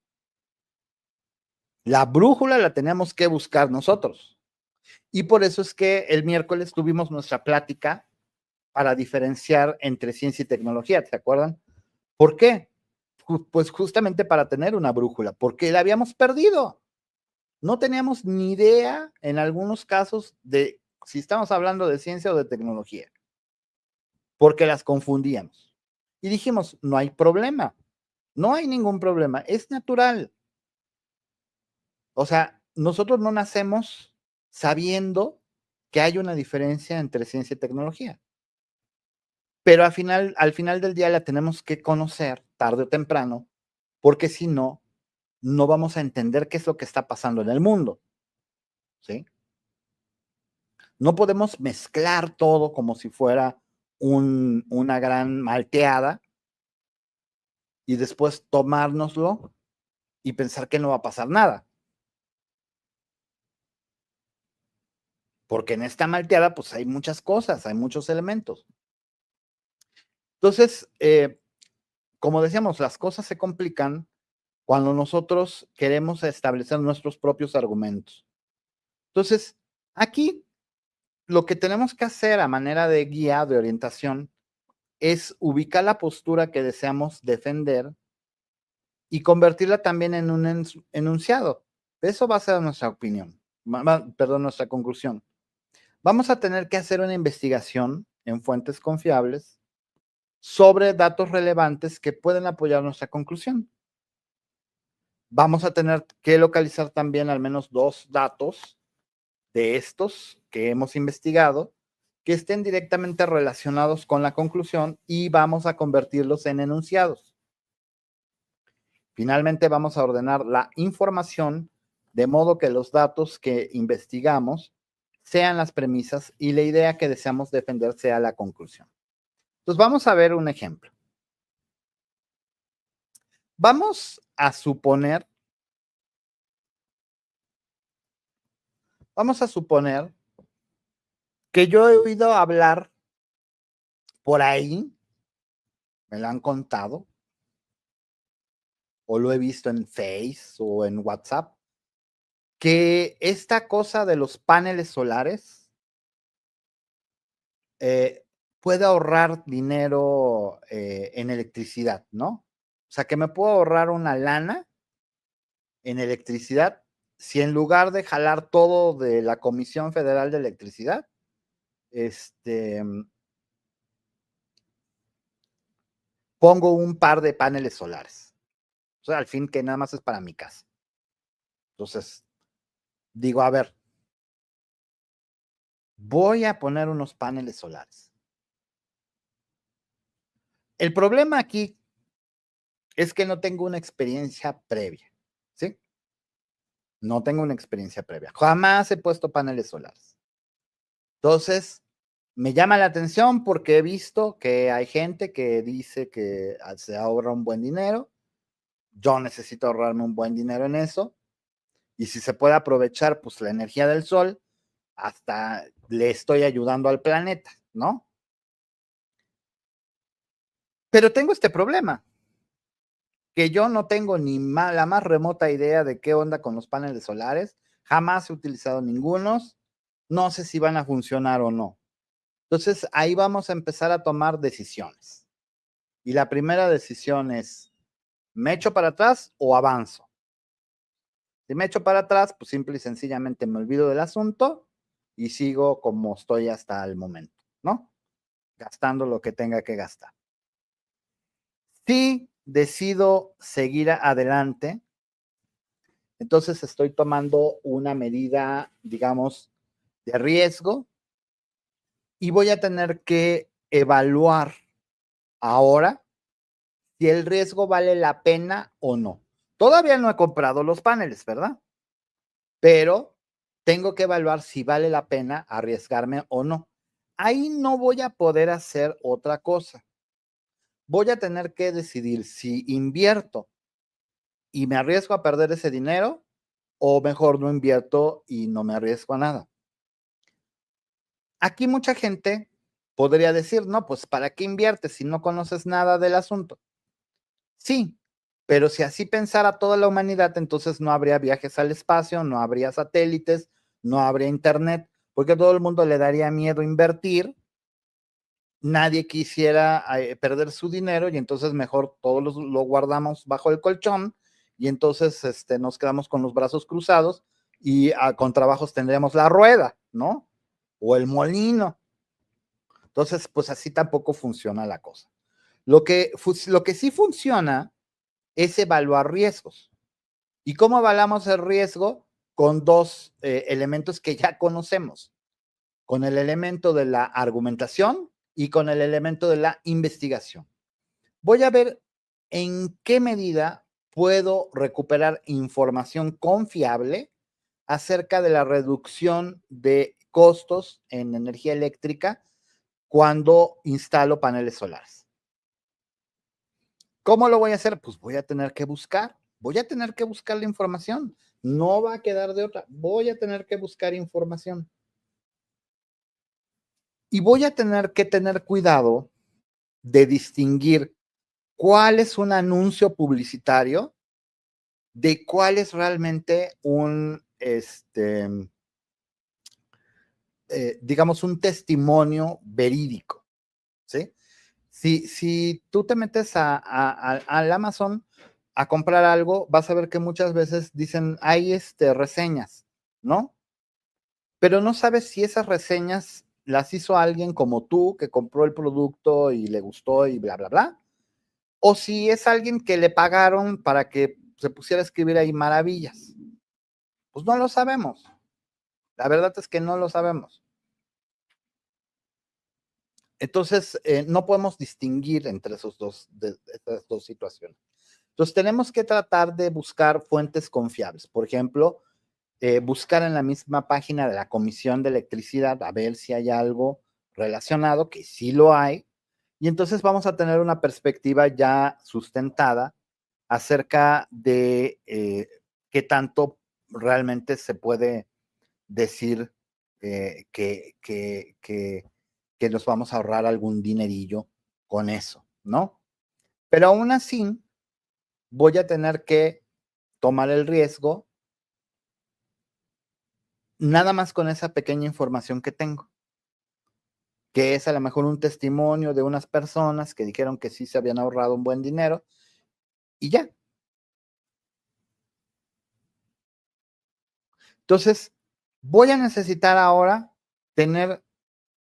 La brújula la teníamos que buscar nosotros. Y por eso es que el miércoles tuvimos nuestra plática para diferenciar entre ciencia y tecnología, ¿se acuerdan? ¿Por qué? Pues justamente para tener una brújula, porque la habíamos perdido. No teníamos ni idea en algunos casos de si estamos hablando de ciencia o de tecnología, porque las confundíamos. Y dijimos, no hay problema, no hay ningún problema, es natural. O sea, nosotros no nacemos sabiendo que hay una diferencia entre ciencia y tecnología. Pero al final del día la tenemos que conocer tarde o temprano, porque si no, no vamos a entender qué es lo que está pasando en el mundo, ¿sí? No podemos mezclar todo como si fuera una gran malteada y después tomárnoslo y pensar que no va a pasar nada. Porque en esta malteada, pues hay muchas cosas, hay muchos elementos. Entonces, como decíamos, las cosas se complican cuando nosotros queremos establecer nuestros propios argumentos. Entonces, aquí lo que tenemos que hacer a manera de guía, de orientación, es ubicar la postura que deseamos defender y convertirla también en un enunciado. Eso va a ser nuestra opinión, perdón, nuestra conclusión. Vamos a tener que hacer una investigación en fuentes confiables sobre datos relevantes que pueden apoyar nuestra conclusión. Vamos a tener que localizar también al menos 2 datos de estos que hemos investigado que estén directamente relacionados con la conclusión y vamos a convertirlos en enunciados. Finalmente vamos a ordenar la información de modo que los datos que investigamos sean las premisas y la idea que deseamos defender sea la conclusión. Entonces vamos a ver un ejemplo. Vamos a suponer Vamos a suponer que yo he oído hablar por ahí, me lo han contado, o lo he visto en Face o en WhatsApp, que esta cosa de los paneles solares eh, puede ahorrar dinero en electricidad, ¿no? O sea, que me puedo ahorrar una lana en electricidad si en lugar de jalar todo de la Comisión Federal de Electricidad, pongo un par de paneles solares. O sea, al fin que nada más es para mi casa. Entonces, digo, a ver, voy a poner unos paneles solares. El problema aquí es que no tengo una experiencia previa, ¿sí? No tengo una experiencia previa. Jamás he puesto paneles solares. Entonces, me llama la atención porque he visto que hay gente que dice que se ahorra un buen dinero. Yo necesito ahorrarme un buen dinero en eso. Y si se puede aprovechar, pues la energía del sol, hasta le estoy ayudando al planeta, ¿no? Pero tengo este problema, que yo no tengo ni la más remota idea de qué onda con los paneles solares, jamás he utilizado ningunos, no sé si van a funcionar o no. Entonces ahí vamos a empezar a tomar decisiones. Y la primera decisión es, ¿me echo para atrás o avanzo? Si me echo para atrás, pues simple y sencillamente me olvido del asunto y sigo como estoy hasta el momento, ¿no? Gastando lo que tenga que gastar. Si decido seguir adelante, entonces estoy tomando una medida, digamos, de riesgo y voy a tener que evaluar ahora si el riesgo vale la pena o no. Todavía no he comprado los paneles, ¿verdad? Pero tengo que evaluar si vale la pena arriesgarme o no. Ahí no voy a poder hacer otra cosa. Voy a tener que decidir si invierto y me arriesgo a perder ese dinero o mejor no invierto y no me arriesgo a nada. Aquí mucha gente podría decir, no, pues ¿para qué inviertes si no conoces nada del asunto? Sí, pero si así pensara toda la humanidad, entonces no habría viajes al espacio, no habría satélites, no habría internet, porque todo el mundo le daría miedo invertir, nadie quisiera perder su dinero y entonces mejor todos lo guardamos bajo el colchón y entonces nos quedamos con los brazos cruzados y con trabajos tendríamos la rueda, ¿no? O el molino. Entonces, pues así tampoco funciona la cosa. Lo que sí funciona es evaluar riesgos. ¿Y cómo evaluamos el riesgo? Con dos elementos que ya conocemos, con el elemento de la argumentación y con el elemento de la investigación. Voy a ver en qué medida puedo recuperar información confiable acerca de la reducción de costos en energía eléctrica cuando instalo paneles solares. ¿Cómo lo voy a hacer? Pues voy a tener que buscar la información. No va a quedar de otra. Voy a tener que buscar información. Y voy a tener que tener cuidado de distinguir cuál es un anuncio publicitario de cuál es realmente digamos, un testimonio verídico, ¿sí? Si tú te metes al Amazon a comprar algo, vas a ver que muchas veces dicen, hay reseñas, ¿no? Pero no sabes si esas reseñas las hizo alguien como tú que compró el producto y le gustó y bla, bla, bla, o si es alguien que le pagaron para que se pusiera a escribir ahí maravillas. Pues no lo sabemos. La verdad es que no lo sabemos. Entonces, no podemos distinguir entre esas dos situaciones. Entonces, tenemos que tratar de buscar fuentes confiables. Por ejemplo, buscar en la misma página de la Comisión de Electricidad a ver si hay algo relacionado, que sí lo hay, y entonces vamos a tener una perspectiva ya sustentada acerca de qué tanto realmente se puede decir que nos vamos a ahorrar algún dinerillo con eso, ¿no? Pero aún así, voy a tener que tomar el riesgo nada más con esa pequeña información que tengo, que es a lo mejor un testimonio de unas personas que dijeron que sí se habían ahorrado un buen dinero y ya. Entonces, voy a necesitar ahora tener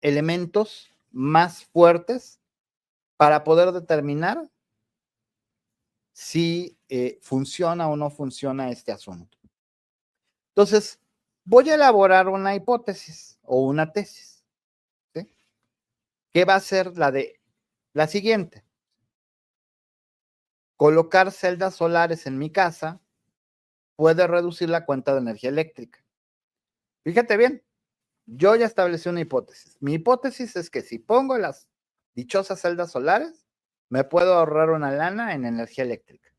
elementos más fuertes para poder determinar si funciona o no funciona este asunto. Entonces, voy a elaborar una hipótesis o una tesis, ¿sí? Que va a ser la siguiente. Colocar celdas solares en mi casa puede reducir la cuenta de energía eléctrica. Fíjate bien, yo ya establecí una hipótesis. Mi hipótesis es que si pongo las dichosas celdas solares, me puedo ahorrar una lana en energía eléctrica.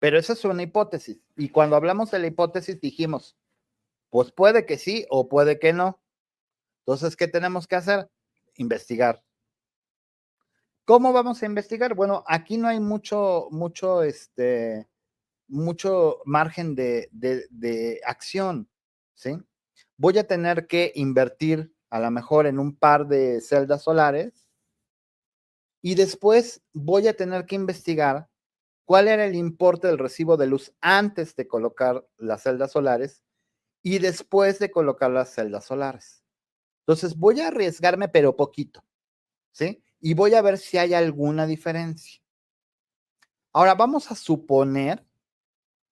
Pero esa es una hipótesis. Y cuando hablamos de la hipótesis dijimos, pues puede que sí o puede que no. Entonces, ¿qué tenemos que hacer? Investigar. ¿Cómo vamos a investigar? Bueno, aquí no hay mucho margen de acción, ¿sí? Voy a tener que invertir a lo mejor en un par de celdas solares y después voy a tener que investigar cuál era el importe del recibo de luz antes de colocar las celdas solares y después de colocar las celdas solares. Entonces voy a arriesgarme, pero poquito, ¿sí? Y voy a ver si hay alguna diferencia. Ahora vamos a suponer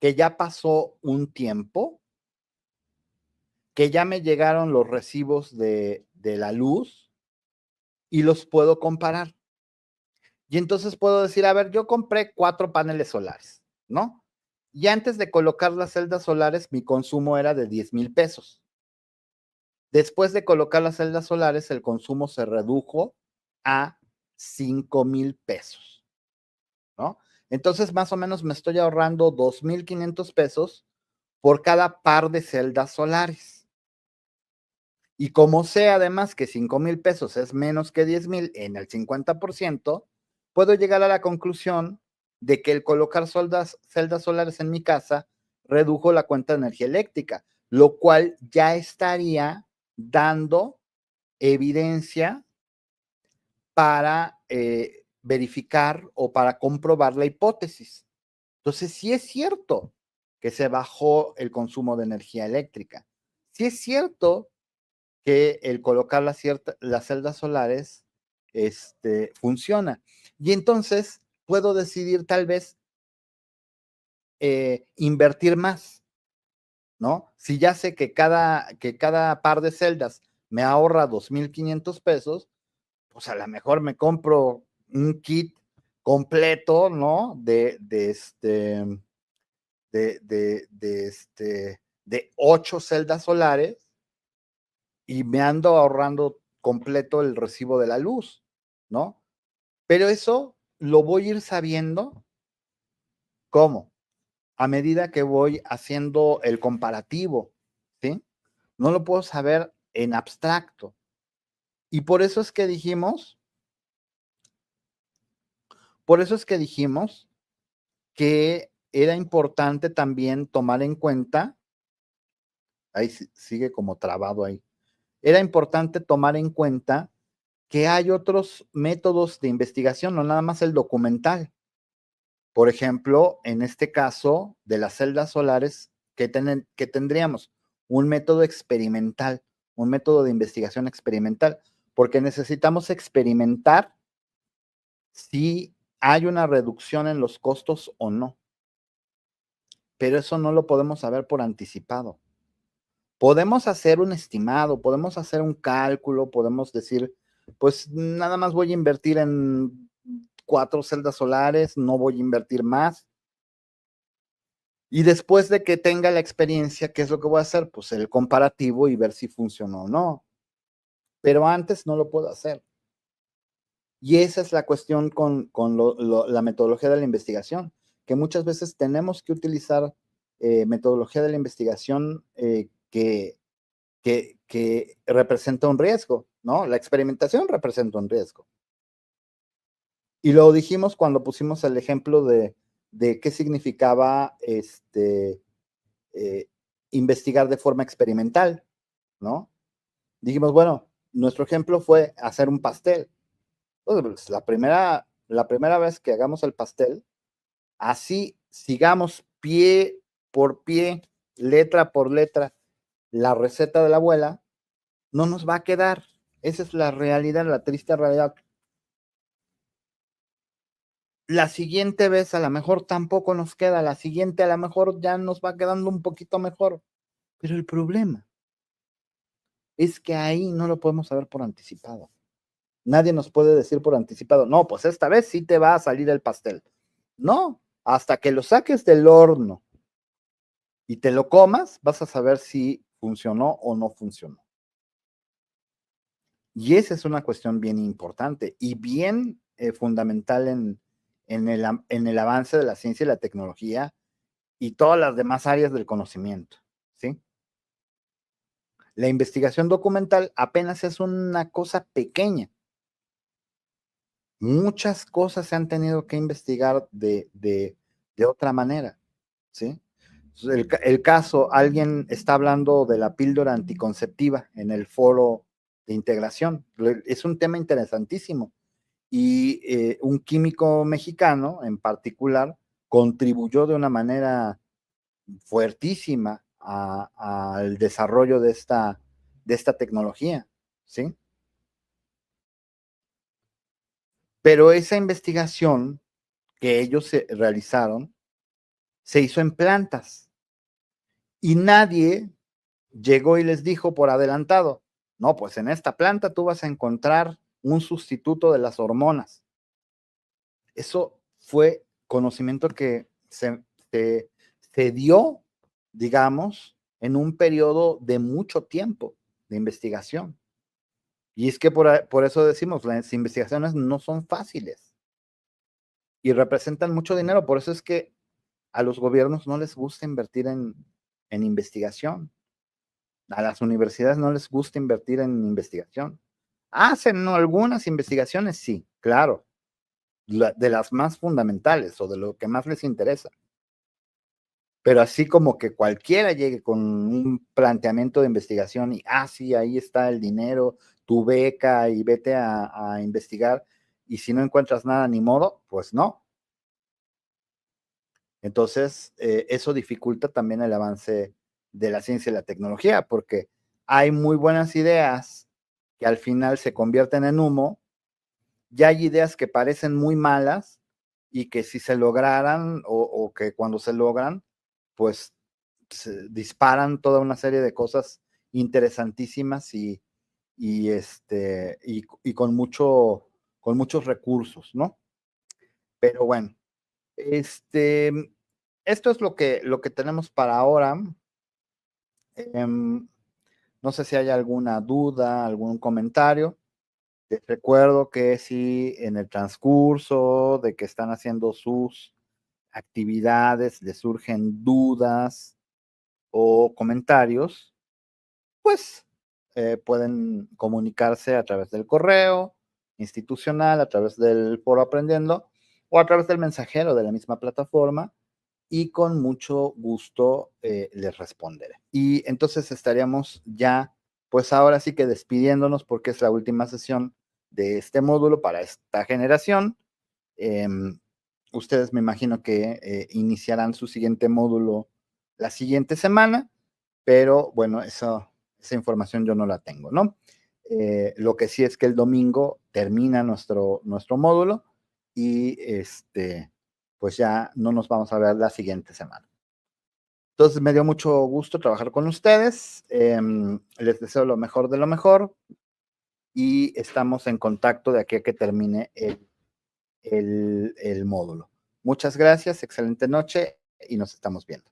que ya pasó un tiempo, que ya me llegaron los recibos de la luz y los puedo comparar. Y entonces puedo decir, a ver, yo compré 4 paneles solares, ¿no? Y antes de colocar las celdas solares, mi consumo era de 10,000 pesos. Después de colocar las celdas solares, el consumo se redujo a 5,000 pesos, ¿no? Entonces, más o menos me estoy ahorrando 2,500 pesos por cada par de celdas solares. Y como sé además que 5,000 pesos es menos que 10,000 en el 50%, puedo llegar a la conclusión de que el colocar celdas solares en mi casa redujo la cuenta de energía eléctrica, lo cual ya estaría dando evidencia para verificar o para comprobar la hipótesis. Entonces, sí es cierto que se bajó el consumo de energía eléctrica. Sí es cierto que el colocar las celdas solares funciona. Y entonces puedo decidir tal vez invertir más, ¿no? Si ya sé que cada par de celdas me ahorra 2,500 pesos, pues a lo mejor me compro un kit completo, ¿no? De 8 celdas solares y me ando ahorrando completo el recibo de la luz, ¿no? Pero eso lo voy a ir sabiendo, ¿cómo? A medida que voy haciendo el comparativo, ¿sí? No lo puedo saber en abstracto. Y por eso es que dijimos que era importante también tomar en cuenta, ahí sigue como trabado ahí, era importante tomar en cuenta que hay otros métodos de investigación, no nada más el documental. Por ejemplo, en este caso de las celdas solares, que tendríamos un método experimental, un método de investigación experimental, porque necesitamos experimentar si hay una reducción en los costos o no. Pero eso no lo podemos saber por anticipado. Podemos hacer un estimado, podemos hacer un cálculo, podemos decir, pues nada más voy a invertir en 4 celdas solares, no voy a invertir más. Y después de que tenga la experiencia, ¿qué es lo que voy a hacer? Pues el comparativo y ver si funcionó o no. Pero antes no lo puedo hacer. Y esa es la cuestión con la metodología de la investigación, que muchas veces tenemos que utilizar metodología de la investigación que representa un riesgo, ¿no? La experimentación representa un riesgo. Y lo dijimos cuando pusimos el ejemplo de qué significaba eh, investigar de forma experimental, ¿no? Dijimos, bueno, nuestro ejemplo fue hacer un pastel. Entonces, pues, la primera vez que hagamos el pastel, así sigamos pie por pie, letra por letra, la receta de la abuela, no nos va a quedar. Esa es la realidad, la triste realidad. La siguiente vez a lo mejor tampoco nos queda, la siguiente a lo mejor ya nos va quedando un poquito mejor. Pero el problema es que ahí no lo podemos saber por anticipado. Nadie nos puede decir por anticipado, no, pues esta vez sí te va a salir el pastel. No, hasta que lo saques del horno y te lo comas, vas a saber si funcionó o no funcionó. Y esa es una cuestión bien importante y bien fundamental en el avance de la ciencia y la tecnología y todas las demás áreas del conocimiento, ¿sí? La investigación documental apenas es una cosa pequeña. Muchas cosas se han tenido que investigar de otra manera, ¿sí? El caso, alguien está hablando de la píldora anticonceptiva en el foro de integración. Es un tema interesantísimo. Y un químico mexicano en particular contribuyó de una manera fuertísima al desarrollo de esta tecnología, ¿sí? Pero esa investigación que ellos realizaron se hizo en plantas y nadie llegó y les dijo por adelantado, no, pues en esta planta tú vas a encontrar un sustituto de las hormonas. Eso fue conocimiento que se dio, digamos, en un periodo de mucho tiempo de investigación. Y es que por eso decimos, las investigaciones no son fáciles y representan mucho dinero. Por eso es que a los gobiernos no les gusta invertir en investigación. A las universidades no les gusta invertir en investigación. Hacen algunas investigaciones, sí, claro, de las más fundamentales o de lo que más les interesa. Pero así como que cualquiera llegue con un planteamiento de investigación y, sí, ahí está el dinero, tu beca y vete a investigar, y si no encuentras nada, ni modo, pues no. Entonces, eso dificulta también el avance de la ciencia y la tecnología, porque hay muy buenas ideas que al final se convierten en humo. Ya hay ideas que parecen muy malas y que si se lograran o que cuando se logran, pues se disparan toda una serie de cosas interesantísimas y con muchos recursos, ¿no? Pero bueno, este, esto es lo que tenemos para ahora. Em, no sé si hay alguna duda, algún comentario. Les recuerdo que si en el transcurso de que están haciendo sus actividades les surgen dudas o comentarios, pues pueden comunicarse a través del correo institucional, a través del foro Aprendiendo o a través del mensajero de la misma plataforma y con mucho gusto les responderé. Y entonces estaríamos ya, pues ahora sí que despidiéndonos porque es la última sesión de este módulo para esta generación. Eh, Ustedes me imagino que iniciarán su siguiente módulo la siguiente semana, pero bueno, esa información yo no la tengo, ¿no? Lo que sí es que el domingo termina nuestro módulo y pues ya no nos vamos a ver la siguiente semana. Entonces me dio mucho gusto trabajar con ustedes. Les deseo lo mejor de lo mejor y estamos en contacto de aquí a que termine el módulo. Muchas gracias, excelente noche y nos estamos viendo.